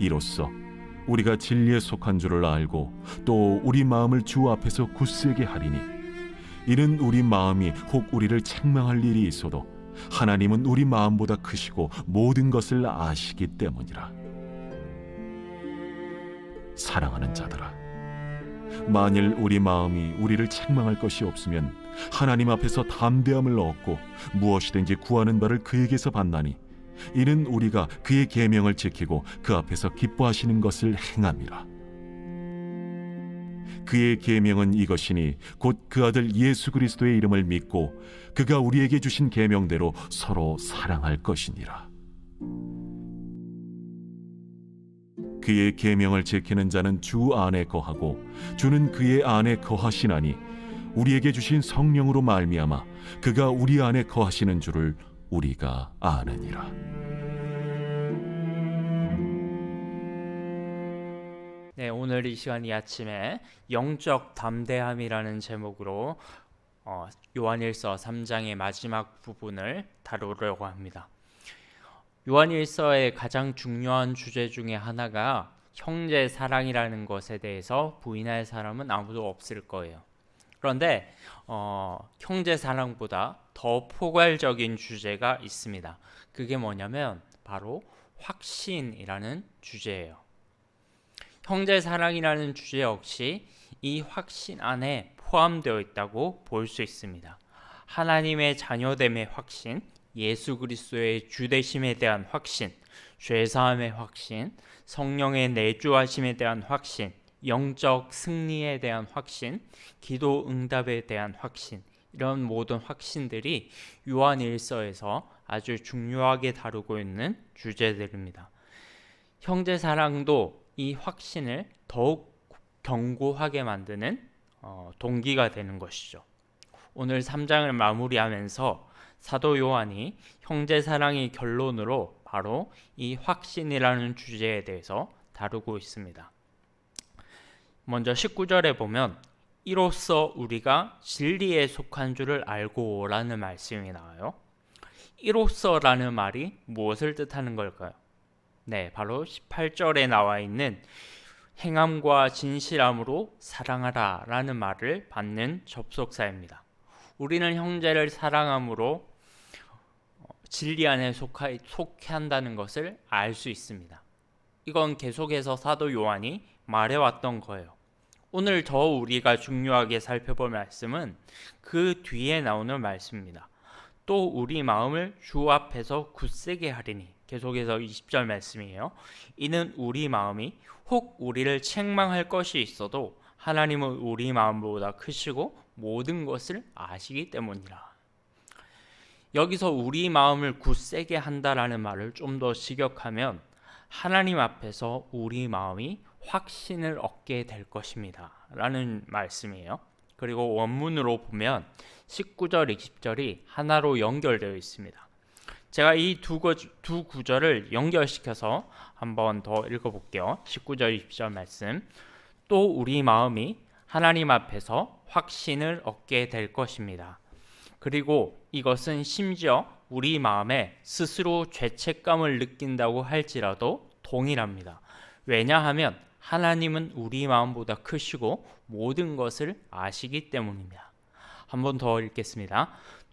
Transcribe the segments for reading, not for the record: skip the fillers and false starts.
이로써 우리가 진리에 속한 줄을 알고 또 우리 마음을 주 앞에서 굳세게 하리니 이는 우리 마음이 혹 우리를 책망할 일이 있어도 하나님은 우리 마음보다 크시고 모든 것을 아시기 때문이라. 사랑하는 자들아, 만일 우리 마음이 우리를 책망할 것이 없으면 하나님 앞에서 담대함을 얻고 무엇이든지 구하는 바를 그에게서 받나니 이는 우리가 그의 계명을 지키고 그 앞에서 기뻐하시는 것을 행함이라. 그의 계명은 이것이니 곧 그 아들 예수 그리스도의 이름을 믿고 그가 우리에게 주신 계명대로 서로 사랑할 것이니라. 그의 계명을 지키는 자는 주 안에 거하고 주는 그의 안에 거하시나니 우리에게 주신 성령으로 말미암아 그가 우리 안에 거하시는 줄을 우리가 아느니라. 네, 오늘 이 시간 이 아침에 영적 담대함이라는 제목으로 요한일서 3장의 마지막 부분을 다루려고 합니다. 요한일서의 가장 중요한 주제 중에 하나가 형제 사랑이라는 것에 대해서 부인할 사람은 아무도 없을 거예요. 그런데 형제 사랑보다 더 포괄적인 주제가 있습니다. 그게 뭐냐면 바로 확신이라는 주제예요. 형제 사랑이라는 주제 역시 이 확신 안에 포함되어 있다고 볼 수 있습니다. 하나님의 자녀됨의 확신, 예수 그리스도의 주되심에 대한 확신, 죄사함의 확신, 성령의 내주하심에 대한 확신, 영적 승리에 대한 확신, 기도 응답에 대한 확신, 이런 모든 확신들이 요한일서에서 아주 중요하게 다루고 있는 주제들입니다. 형제 사랑도 이 확신을 더욱 견고하게 만드는 동기가 되는 것이죠. 오늘 3장을 마무리하면서 사도 요한이 형제 사랑의 결론으로 바로 이 확신이라는 주제에 대해서 다루고 있습니다. 먼저 19절에 보면 이로써 우리가 진리에 속한 줄을 알고 라는 말씀이 나와요. 이로써라는 말이 무엇을 뜻하는 걸까요? 네, 바로 18절에 나와 있는 행함과 진실함으로 사랑하라 라는 말을 받는 접속사입니다. 우리는 형제를 사랑함으로 진리 안에 속해 한다는 것을 알 수 있습니다. 이건 계속해서 사도 요한이 말해왔던 거예요. 오늘 더 우리가 중요하게 살펴볼 말씀은 그 뒤에 나오는 말씀입니다. 또 우리 마음을 주 앞에서 굳세게 하리니, 계속해서 20절 말씀이에요. 이는 우리 마음이 혹 우리를 책망할 것이 있어도 하나님은 우리 마음보다 크시고 모든 것을 아시기 때문이라. 여기서 우리 마음을 굳세게 한다라는 말을 좀 더 직역하면 하나님 앞에서 우리 마음이 확신을 얻게 될 것입니다 라는 말씀이에요. 그리고 원문으로 보면 19절, 20절이 하나로 연결되어 있습니다. 제가 이 두 구절을 연결시켜서 한번 더 읽어볼게요. 19절, 20절 말씀. 또 우리 마음이 하나님 앞에서 확신을 얻게 될 것입니다. 그리고 이것은 심지어 우리 마음에 스스로 죄책감을 느낀다고 할지라도 동일합니다. 왜냐하면 하나님은 우리 마음보다 크시고 모든 것을 아시기 때문입니다. 한번 더 읽겠습니다.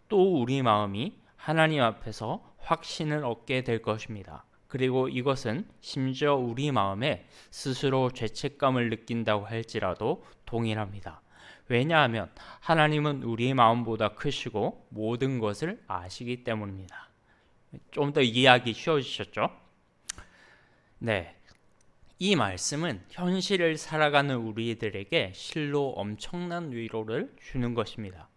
또 우리 마음이 하나님 앞에서 확신을 얻게 될 것입니다. 그리고 이것은 심지어 우리 마음에 스스로 죄책감을 느낀다고 할지라도 동일합니다. 왜냐하면 하나님은 우리 마음보다 크시고 모든 것을 아시기 때문입니다. 좀 더 이해하기 쉬워지셨죠? 네. 이 말씀은 현실을 살아가는 우리들에게 실로 엄청난 위로를 주는 것입니다.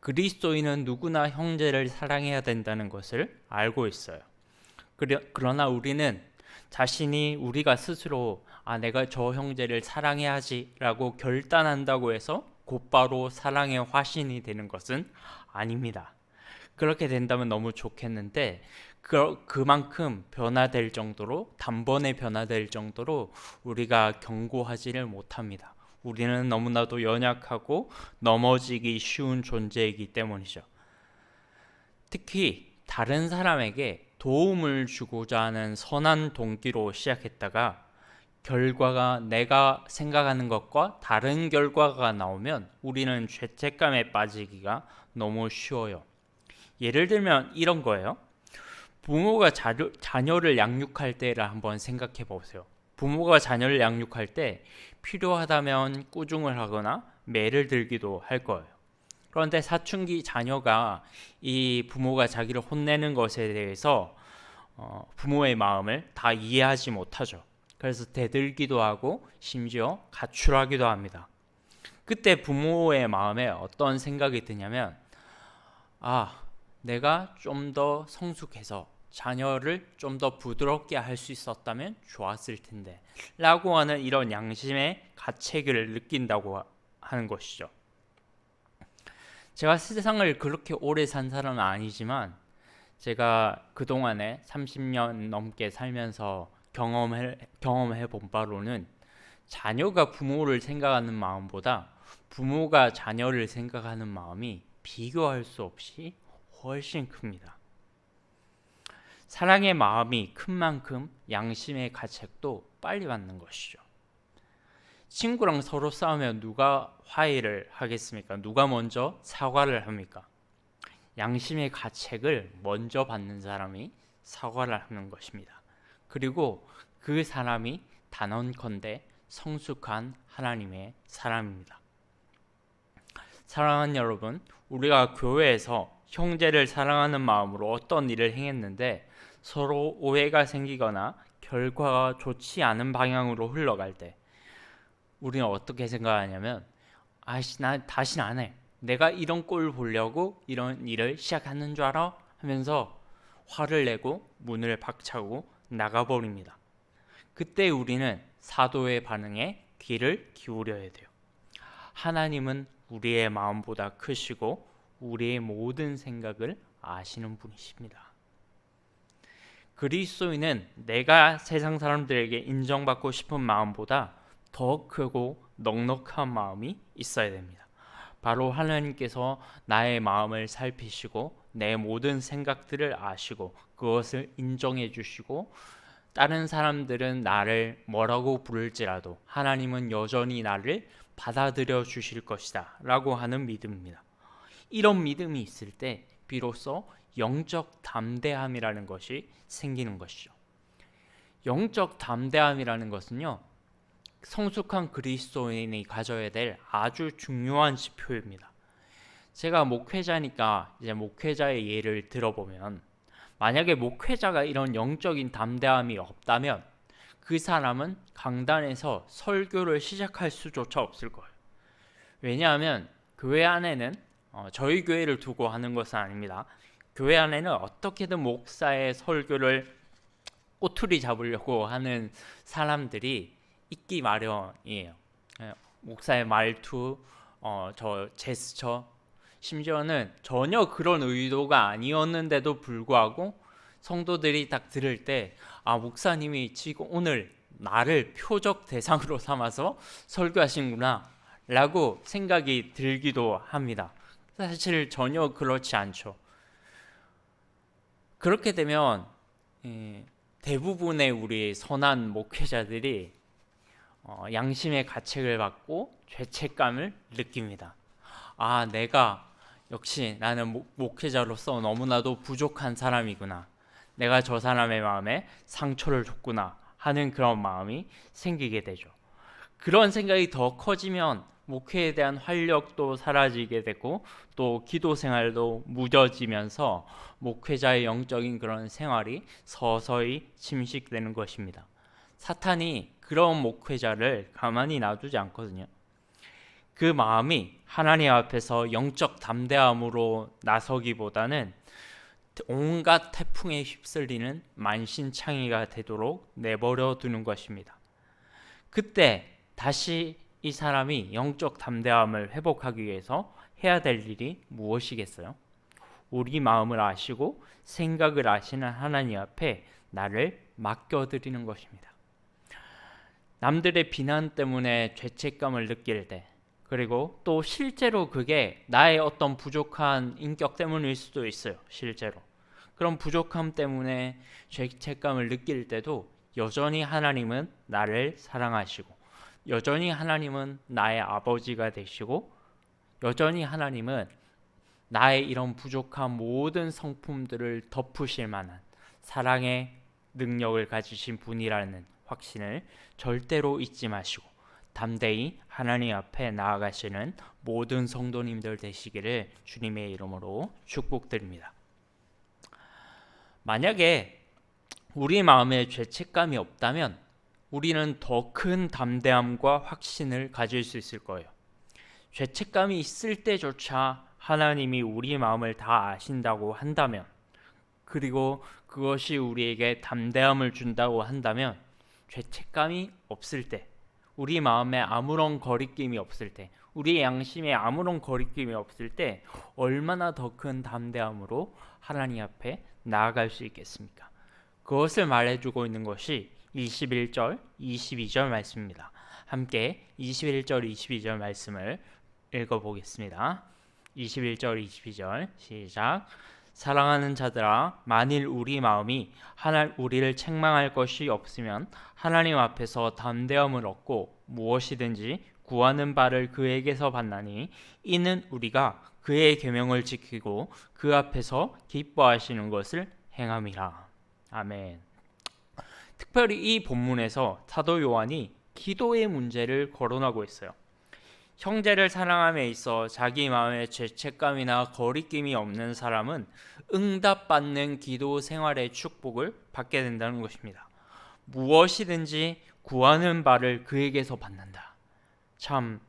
그리스도인은 누구나 형제를 사랑해야 된다는 것을 알고 있어요. 그러나 우리는 우리가 스스로 내가 저 형제를 사랑해야지 라고 결단한다고 해서 곧바로 사랑의 화신이 되는 것은 아닙니다. 그렇게 된다면 너무 좋겠는데 그만큼 변화될 정도로, 단번에 변화될 정도로 우리가 견고하지를 못합니다. 우리는 너무나도 연약하고 넘어지기 쉬운 존재이기 때문이죠. 특히 다른 사람에게 도움을 주고자 하는 선한 동기로 시작했다가 결과가 내가 생각하는 것과 다른 결과가 나오면 우리는 죄책감에 빠지기가 너무 쉬워요. 예를 들면 이런 거예요. 부모가 자녀를 양육할 때를 한번 생각해 보세요. 부모가 자녀를 양육할 때 필요하다면 꾸중을 하거나 매를 들기도 할 거예요. 그런데 사춘기 자녀가 이 부모가 자기를 혼내는 것에 대해서 부모의 마음을 다 이해하지 못하죠. 그래서 대들기도 하고 심지어 가출하기도 합니다. 그때 부모의 마음에 어떤 생각이 드냐면, 내가 좀 더 성숙해서 자녀를 좀 더 부드럽게 할 수 있었다면 좋았을 텐데 라고 하는 이런 양심의 가책을 느낀다고 하는 것이죠. 제가 세상을 그렇게 오래 산 사람은 아니지만 제가 그동안에 30년 넘게 살면서 경험해 본 바로는 자녀가 부모를 생각하는 마음보다 부모가 자녀를 생각하는 마음이 비교할 수 없이 훨씬 큽니다. 사랑의 마음이 큰 만큼 양심의 가책도 빨리 받는 것이죠. 친구랑 서로 싸우면 누가 화해를 하겠습니까? 누가 먼저 사과를 합니까? 양심의 가책을 먼저 받는 사람이 사과를 하는 것입니다. 그리고 그 사람이 단언컨대 성숙한 하나님의 사람입니다. 사랑하는 여러분, 우리가 교회에서 형제를 사랑하는 마음으로 어떤 일을 행했는데 서로 오해가 생기거나 결과가 좋지 않은 방향으로 흘러갈 때 우리는 어떻게 생각하냐면, 나 다시는 안 해. 내가 이런 꼴 보려고 이런 일을 시작하는 줄 알아? 하면서 화를 내고 문을 박차고 나가버립니다. 그때 우리는 사도의 반응에 귀를 기울여야 돼요. 하나님은 우리의 마음보다 크시고 우리의 모든 생각을 아시는 분이십니다. 그리스도인은 내가 세상 사람들에게 인정받고 싶은 마음보다 더 크고 넉넉한 마음이 있어야 됩니다. 바로 하나님께서 나의 마음을 살피시고 내 모든 생각들을 아시고 그것을 인정해 주시고 다른 사람들은 나를 뭐라고 부를지라도 하나님은 여전히 나를 받아들여 주실 것이다 라고 하는 믿음입니다. 이런 믿음이 있을 때 비로소 영적 담대함이라는 것이 생기는 것이죠. 영적 담대함이라는 것은요, 성숙한 그리스도인이 가져야 될 아주 중요한 지표입니다. 제가 목회자니까 이제 목회자의 예를 들어보면, 만약에 목회자가 이런 영적인 담대함이 없다면 그 사람은 강단에서 설교를 시작할 수조차 없을 거예요. 왜냐하면 교회 안에는 저희 교회를 두고 하는 것은 아닙니다. 교회 안에는 어떻게든 목사의 설교를 꼬투리 잡으려고 하는 사람들이 있기 마련이에요. 목사의 말투, 저 제스처, 심지어는 전혀 그런 의도가 아니었는데도 불구하고 성도들이 딱 들을 때 목사님이 지금 오늘 나를 표적 대상으로 삼아서 설교하신구나 라고 생각이 들기도 합니다. 사실 전혀 그렇지 않죠. 그렇게 되면 대부분의 우리 선한 목회자들이 양심의 가책을 받고 죄책감을 느낍니다. 내가 역시 나는 목회자로서 너무나도 부족한 사람이구나. 내가 저 사람의 마음에 상처를 줬구나 하는 그런 마음이 생기게 되죠. 그런 생각이 더 커지면 목회에 대한 활력도 사라지게 되고 또 기도 생활도 무뎌지면서 목회자의 영적인 그런 생활이 서서히 침식되는 것입니다. 사탄이 그런 목회자를 가만히 놔두지 않거든요. 그 마음이 하나님 앞에서 영적 담대함으로 나서기보다는 온갖 태풍에 휩쓸리는 만신창이가 되도록 내버려 두는 것입니다. 그때 다시 이 사람이 영적 담대함을 회복하기 위해서 해야 될 일이 무엇이겠어요? 우리 마음을 아시고 생각을 아시는 하나님 앞에 나를 맡겨드리는 것입니다. 남들의 비난 때문에 죄책감을 느낄 때, 그리고 또 실제로 그게 나의 어떤 부족한 인격 때문일 수도 있어요. 실제로 그런 부족함 때문에 죄책감을 느낄 때도 여전히 하나님은 나를 사랑하시고, 여전히 하나님은 나의 아버지가 되시고, 여전히 하나님은 나의 이런 부족한 모든 성품들을 덮으실 만한 사랑의 능력을 가지신 분이라는 확신을 절대로 잊지 마시고 담대히 하나님 앞에 나아가시는 모든 성도님들 되시기를 주님의 이름으로 축복드립니다. 만약에 우리 마음에 죄책감이 없다면 우리는 더 큰 담대함과 확신을 가질 수 있을 거예요. 죄책감이 있을 때조차 하나님이 우리 마음을 다 아신다고 한다면, 그리고 그것이 우리에게 담대함을 준다고 한다면, 죄책감이 없을 때, 우리 마음에 아무런 거리낌이 없을 때, 우리의 양심에 아무런 거리낌이 없을 때 얼마나 더 큰 담대함으로 하나님 앞에 나아갈 수 있겠습니까? 그것을 말해주고 있는 것이 21절, 22절 말씀입니다. 함께 21절, 22절 말씀을 읽어보겠습니다. 21절, 22절 시작. 사랑하는 자들아, 만일 우리 마음이 우리를 책망할 것이 없으면 하나님 앞에서 담대함을 얻고 무엇이든지 구하는 바를 그에게서 받나니 이는 우리가 그의 계명을 지키고 그 앞에서 기뻐하시는 것을 행함이라. 아멘. 특별히 이 본문에서 사도 요한이 기도의 문제를 거론하고 있어요. 형제를 사랑함에 있어 자기 마음에 죄책감이나 거리낌이 없는 사람은 응답받는 기도 생활의 축복을 받게 된다는 것입니다. 무엇이든지 구하는 바를 그에게서 받는다. 참,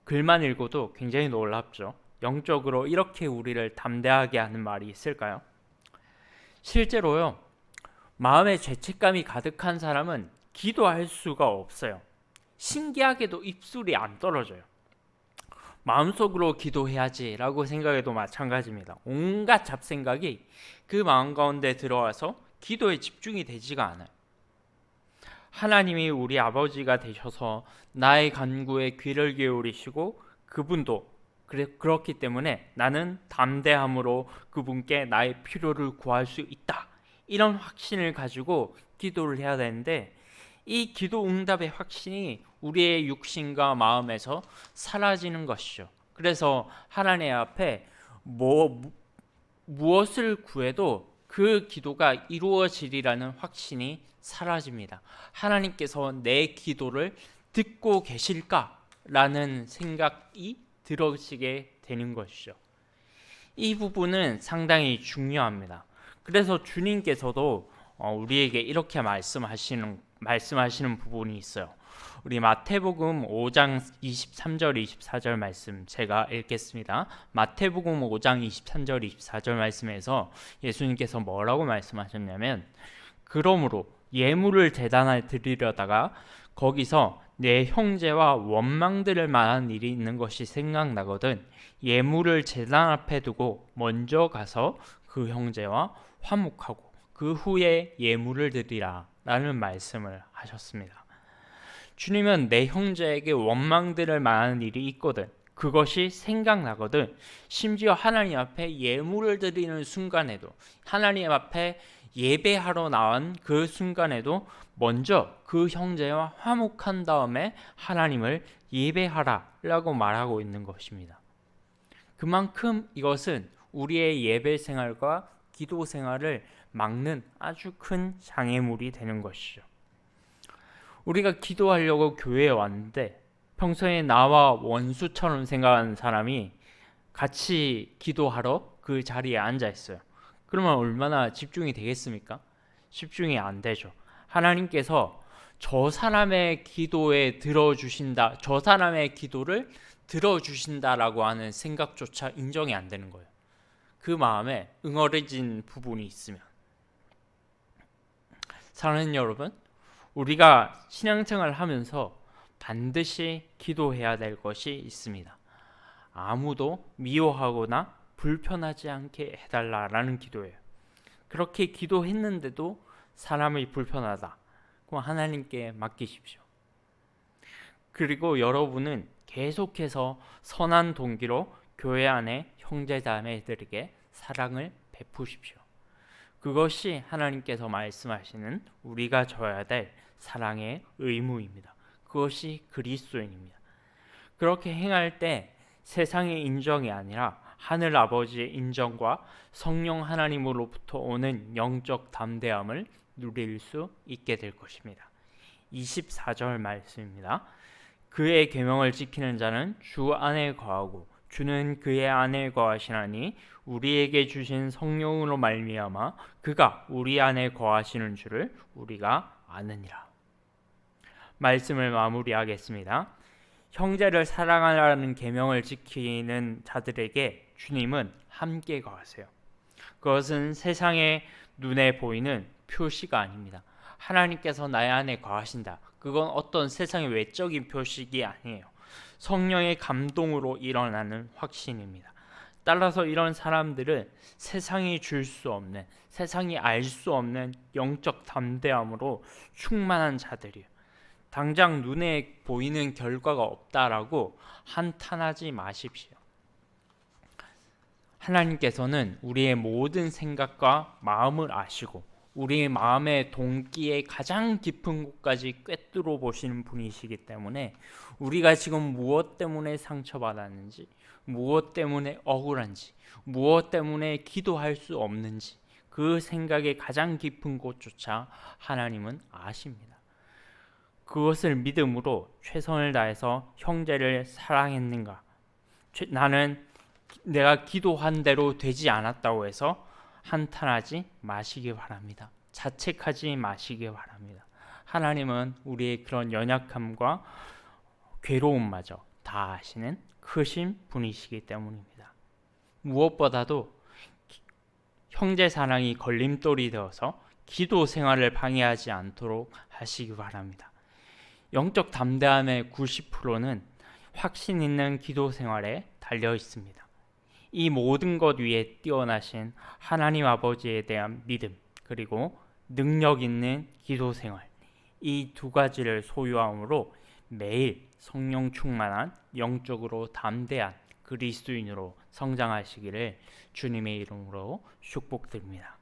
글만 읽어도 굉장히 놀랍죠. 영적으로 이렇게 우리를 담대하게 하는 말이 있을까요? 실제로요, 마음에 죄책감이 가득한 사람은 기도할 수가 없어요. 신기하게도 입술이 안 떨어져요. 마음속으로 기도해야지 라고 생각해도 마찬가지입니다. 온갖 잡생각이 그 마음 가운데 들어와서 기도에 집중이 되지가 않아요. 하나님이 우리 아버지가 되셔서 나의 간구에 귀를 기울이시고 그분도 그렇기 때문에 나는 담대함으로 그분께 나의 필요를 구할 수 있다. 이런 확신을 가지고 기도를 해야 되는데, 이 기도 응답의 확신이 우리의 육신과 마음에서 사라지는 것이죠. 그래서 하나님 앞에 무엇을 구해도 그 기도가 이루어지리라는 확신이 사라집니다. 하나님께서 내 기도를 듣고 계실까라는 생각이 들어지게 되는 것이죠. 이 부분은 상당히 중요합니다. 그래서 주님께서도 우리에게 이렇게 말씀하시는 부분이 있어요. 우리 마태복음 5장 23절 24절 말씀 제가 읽겠습니다. 마태복음 5장 23절 24절 말씀에서 예수님께서 뭐라고 말씀하셨냐면, 그러므로 예물을 제단에 드리려다가 거기서 내 형제와 원망들을 만한 일이 있는 것이 생각나거든 예물을 제단 앞에 두고 먼저 가서 그 형제와 화목하고 그 후에 예물을 드리라 라는 말씀을 하셨습니다. 주님은 내 형제에게 원망들을 만한 일이 있거든, 그것이 생각나거든, 심지어 하나님 앞에 예물을 드리는 순간에도, 하나님 앞에 예배하러 나온 그 순간에도 먼저 그 형제와 화목한 다음에 하나님을 예배하라 라고 말하고 있는 것입니다. 그만큼 이것은 우리의 예배 생활과 기도 생활을 막는 아주 큰 장애물이 되는 것이죠. 우리가 기도하려고 교회에 왔는데 평소에 나와 원수처럼 생각하는 사람이 같이 기도하러 그 자리에 앉아 있어요. 그러면 얼마나 집중이 되겠습니까? 집중이 안 되죠. 하나님께서 저 사람의 기도에 들어주신다, 저 사람의 기도를 들어주신다라고 하는 생각조차 인정이 안 되는 거예요. 그 마음에 응어리진 부분이 있으면. 사랑하는 여러분, 우리가 신앙생활을 하면서 반드시 기도해야 될 것이 있습니다. 아무도 미워하거나 불편하지 않게 해달라라는 기도예요. 그렇게 기도했는데도 사람이 불편하다, 그럼 하나님께 맡기십시오. 그리고 여러분은 계속해서 선한 동기로 교회 안에 형제자매들에게 사랑을 베푸십시오. 그것이 하나님께서 말씀하시는 우리가 져야 될 사랑의 의무입니다. 그것이 그리스도인입니다. 그렇게 행할 때 세상의 인정이 아니라 하늘 아버지의 인정과 성령 하나님으로부터 오는 영적 담대함을 누릴 수 있게 될 것입니다. 24절 말씀입니다. 그의 계명을 지키는 자는 주 안에 거하고 주는 그의 안에 거하시나니 우리에게 주신 성령으로 말미암아 그가 우리 안에 거하시는 줄을 우리가 아느니라. 말씀을 마무리하겠습니다. 형제를 사랑하라는 계명을 지키는 자들에게 주님은 함께 거하세요. 그것은 세상의 눈에 보이는 표시가 아닙니다. 하나님께서 나의 안에 거하신다. 그건 어떤 세상의 외적인 표식이 아니에요. 성령의 감동으로 일어나는 확신입니다. 따라서 이런 사람들은 세상이 줄 수 없는, 세상이 알 수 없는 영적 담대함으로 충만한 자들이에요. 당장 눈에 보이는 결과가 없다라고 한탄하지 마십시오. 하나님께서는 우리의 모든 생각과 마음을 아시고 우리의 마음의 동기의 가장 깊은 곳까지 꿰뚫어 보시는 분이시기 때문에 우리가 지금 무엇 때문에 상처받았는지, 무엇 때문에 억울한지, 무엇 때문에 기도할 수 없는지 그 생각의 가장 깊은 곳조차 하나님은 아십니다. 그것을 믿음으로 최선을 다해서 형제를 사랑했는가? 나는 내가 기도한 대로 되지 않았다고 해서 한탄하지 마시기 바랍니다. 자책하지 마시기 바랍니다. 하나님은 우리의 그런 연약함과 괴로움마저 다 아시는 크신 분이시기 때문입니다. 무엇보다도 형제 사랑이 걸림돌이 되어서 기도 생활을 방해하지 않도록 하시기 바랍니다. 영적 담대함의 90%는 확신 있는 기도 생활에 달려 있습니다. 이 모든 것 위에 뛰어나신 하나님 아버지에 대한 믿음, 그리고 능력 있는 기도 생활, 이 두 가지를 소유함으로 매일 성령 충만한 영적으로 담대한 그리스도인으로 성장하시기를 주님의 이름으로 축복드립니다.